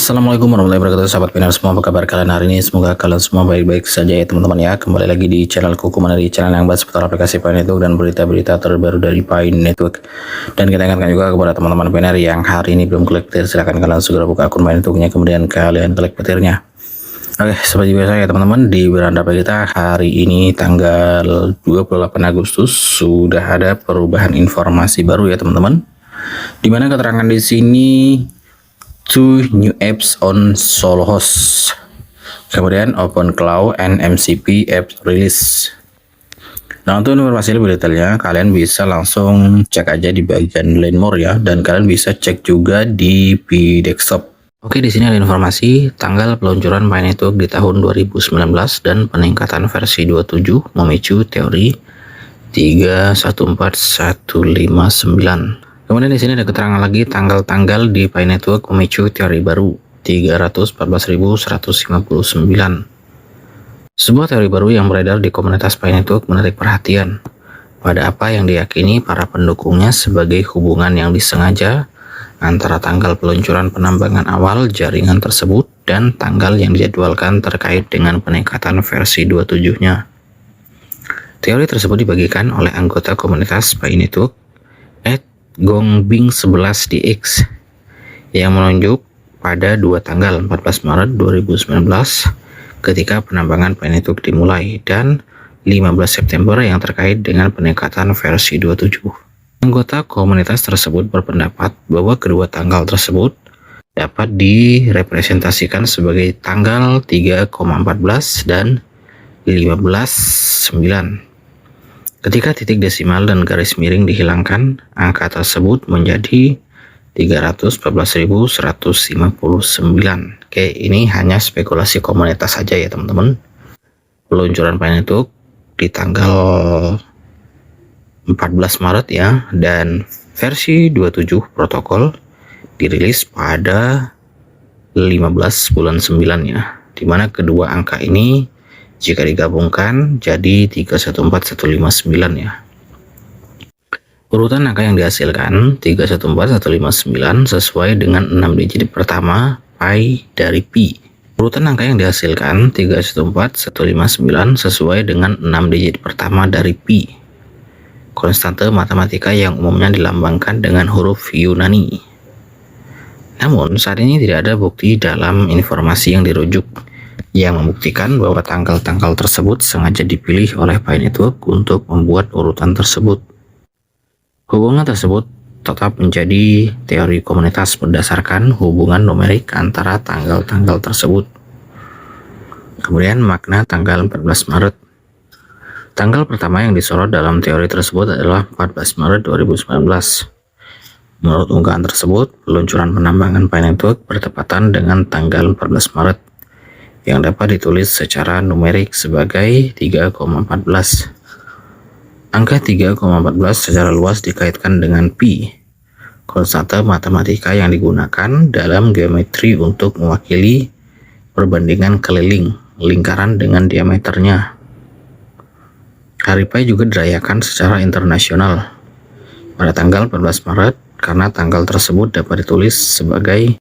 Assalamualaikum warahmatullahi wabarakatuh, sahabat Pinar semua. Apa kabar kalian hari ini? Semoga kalian semua baik-baik saja ya teman-teman ya. Kembali lagi di channel Kukuman, di channel yang bahas seputar aplikasi Pi Network dan berita-berita terbaru dari Pi Network. Dan kita ingatkan juga kepada teman-teman Pinar yang hari ini belum klik petir, silahkan kalian segera buka akun Pi Networknya, kemudian kalian klik petirnya. Oke, seperti biasa ya teman-teman, di beranda kita hari ini tanggal 28 Agustus sudah ada perubahan informasi baru ya teman-teman. Dimana keterangan di sini 2 new apps on Soulhost, kemudian Open Cloud and MCP apps release. Nah, untuk informasi lebih detailnya kalian bisa langsung cek aja di bagian Learn More ya, dan kalian bisa cek juga di Pi Desktop. Oke, di sini ada informasi tanggal peluncuran Pi Network di tahun 2019 dan peningkatan versi 27 memicu teori 314159. Kemudian di sini ada keterangan lagi tanggal-tanggal di Pi Network memicu teori baru 314.159. Sebuah teori baru yang beredar di komunitas Pi Network menarik perhatian pada apa yang diyakini para pendukungnya sebagai hubungan yang disengaja antara tanggal peluncuran penambangan awal jaringan tersebut dan tanggal yang dijadwalkan terkait dengan peningkatan versi 27-nya. Teori tersebut dibagikan oleh anggota komunitas Pi Network Gongbing11dx yang menunjuk pada dua tanggal 14 Maret 2019 ketika penambangan Pi Network dimulai dan 15 September yang terkait dengan peningkatan versi 27. Anggota komunitas tersebut berpendapat bahwa kedua tanggal tersebut dapat direpresentasikan sebagai tanggal 3,14 dan 15,9. Ketika titik desimal dan garis miring dihilangkan, angka tersebut menjadi 314.159. Oke, ini hanya spekulasi komunitas saja ya teman-teman. Peluncuran Pi Network di tanggal 14 Maret ya, dan versi 27 protokol dirilis pada 15 bulan 9 ya, dimana kedua angka ini jika digabungkan jadi 314159 ya. Urutan angka yang dihasilkan 314159 sesuai dengan 6 digit pertama Pi dari Pi. Urutan angka yang dihasilkan 314159 sesuai dengan 6 digit pertama dari Pi. Konstante matematika yang umumnya dilambangkan dengan huruf Yunani. Namun saat ini tidak ada bukti dalam informasi yang dirujuk yang membuktikan bahwa tanggal-tanggal tersebut sengaja dipilih oleh Pi Network untuk membuat urutan tersebut. Hubungan tersebut tetap menjadi teori komunitas berdasarkan hubungan numerik antara tanggal-tanggal tersebut. Kemudian makna tanggal 14 Maret. Tanggal pertama yang disorot dalam teori tersebut adalah 14 Maret 2019. Menurut unggahan tersebut, peluncuran penambangan Pi Network bertepatan dengan tanggal 14 Maret. Yang dapat ditulis secara numerik sebagai 3,14. Angka 3,14 secara luas dikaitkan dengan Pi, konstanta matematika yang digunakan dalam geometri untuk mewakili perbandingan keliling lingkaran dengan diameternya. Hari Pi juga dirayakan secara internasional pada tanggal 14 Maret karena tanggal tersebut dapat ditulis sebagai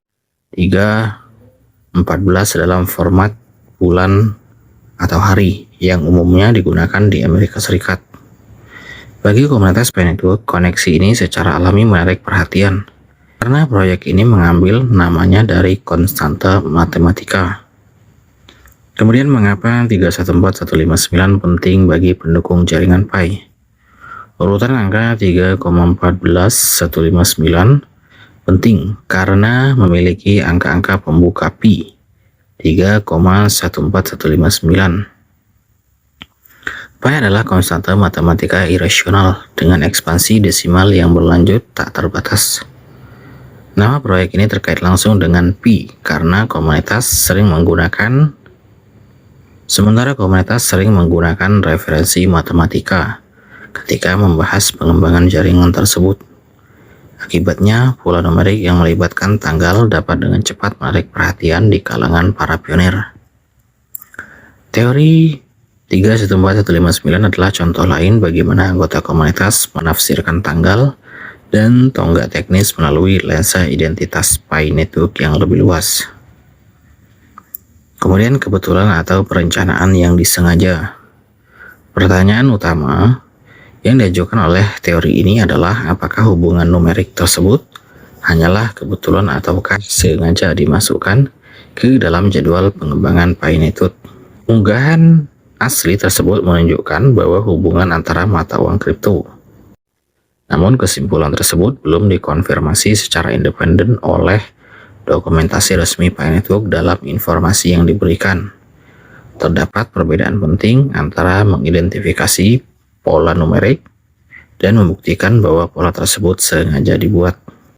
3,14 dalam format bulan atau hari yang umumnya digunakan di Amerika Serikat. Bagi komunitas Pi Network, koneksi ini secara alami menarik perhatian karena proyek ini mengambil namanya dari konstanta matematika. Kemudian mengapa 314159 penting bagi pendukung jaringan Pi? Urutan angka 3,14159 penting karena memiliki angka-angka pembuka Pi 3,14159. Pi adalah konstanta matematika irasional dengan ekspansi desimal yang berlanjut tak terbatas. Nama proyek ini terkait langsung dengan Pi karena komunitas sering menggunakan referensi matematika ketika membahas pengembangan jaringan tersebut. Akibatnya, pola numerik yang melibatkan tanggal dapat dengan cepat menarik perhatian di kalangan para pionir. Teori 314159 adalah contoh lain bagaimana anggota komunitas menafsirkan tanggal dan tonggak teknis melalui lensa identitas Pi Network yang lebih luas. Kemudian kebetulan atau perencanaan yang disengaja. Pertanyaan utama yang diajukan oleh teori ini adalah apakah hubungan numerik tersebut hanyalah kebetulan ataukah sengaja dimasukkan ke dalam jadwal pengembangan Painetude. Unggahan asli tersebut menunjukkan bahwa hubungan antara mata uang kripto. Namun kesimpulan tersebut belum dikonfirmasi secara independen oleh dokumentasi resmi Painetude dalam informasi yang diberikan. Terdapat perbedaan penting antara mengidentifikasi pola numerik dan membuktikan bahwa pola tersebut sengaja dibuat.